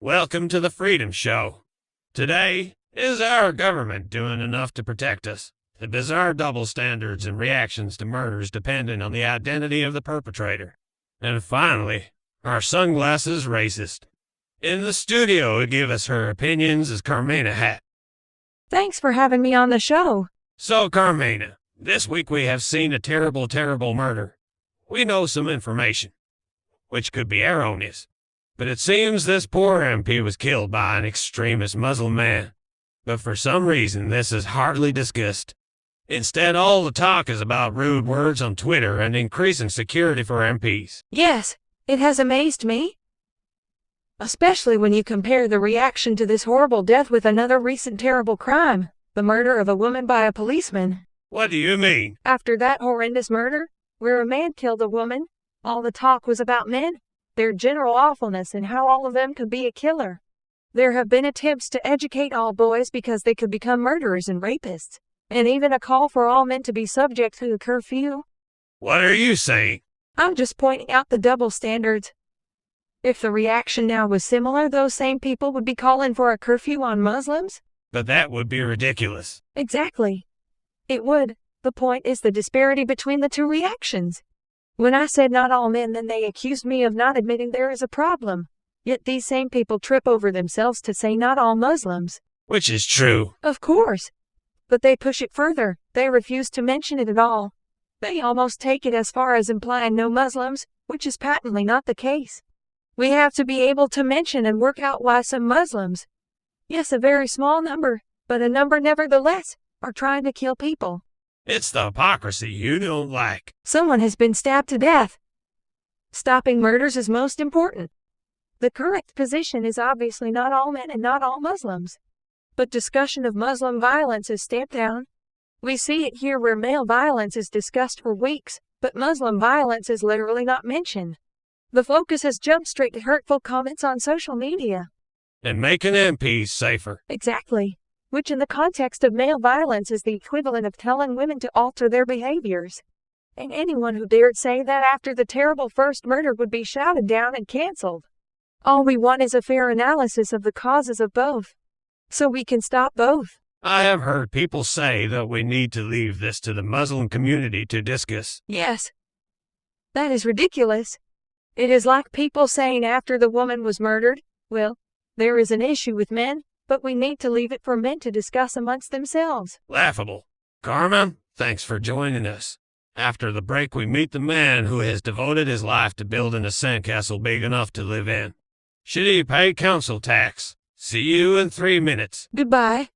Welcome to the Freedom Show. Today, is our government doing enough to protect us? The bizarre double standards and reactions to murders depending on the identity of the perpetrator. And finally, are sunglasses racist? In the studio to give us her opinions is Carmina Hat. Thanks for having me on the show. So Carmina, this week we have seen a terrible murder. We know some information, which could be erroneous. But it seems this poor MP was killed by an extremist Muslim man. But for some reason this is hardly discussed. Instead, all the talk is about rude words on Twitter and increasing security for MPs. Yes, it has amazed me. Especially when you compare the reaction to this horrible death with another recent terrible crime, the murder of a woman by a policeman. What do you mean? After that horrendous murder, where a man killed a woman, all the talk was about men, their general awfulness and how all of them could be a killer. There have been attempts to educate all boys because they could become murderers and rapists, and even a call for all men to be subject to a curfew. What are you saying? I'm just pointing out the double standards. If the reaction now was similar, those same people would be calling for a curfew on Muslims? But that would be ridiculous. Exactly. It would. The point is the disparity between the two reactions. When I said not all men, then they accused me of not admitting there is a problem. Yet these same people trip over themselves to say not all Muslims. Which is true. Of course. But they push it further. They refuse to mention it at all. They almost take it as far as implying no Muslims, which is patently not the case. We have to be able to mention and work out why some Muslims, yes, a very small number, but a number nevertheless, are trying to kill people. It's the hypocrisy you don't like. Someone has been stabbed to death. Stopping murders is most important. The correct position is obviously not all men and not all Muslims. But discussion of Muslim violence is stamped down. We see it here where male violence is discussed for weeks, but Muslim violence is literally not mentioned. The focus has jumped straight to hurtful comments on social media. And making MPs safer. Exactly. Which in the context of male violence is the equivalent of telling women to alter their behaviors. And anyone who dared say that after the terrible first murder would be shouted down and cancelled. All we want is a fair analysis of the causes of both, so we can stop both. I have heard people say that we need to leave this to the Muslim community to discuss. Yes. That is ridiculous. It is like people saying after the woman was murdered, well, there is an issue with men, but we need to leave it for men to discuss amongst themselves. Laughable. Carmen, thanks for joining us. After the break, we meet the man who has devoted his life to building a sandcastle big enough to live in. Should he pay council tax? See you in 3 minutes. Goodbye.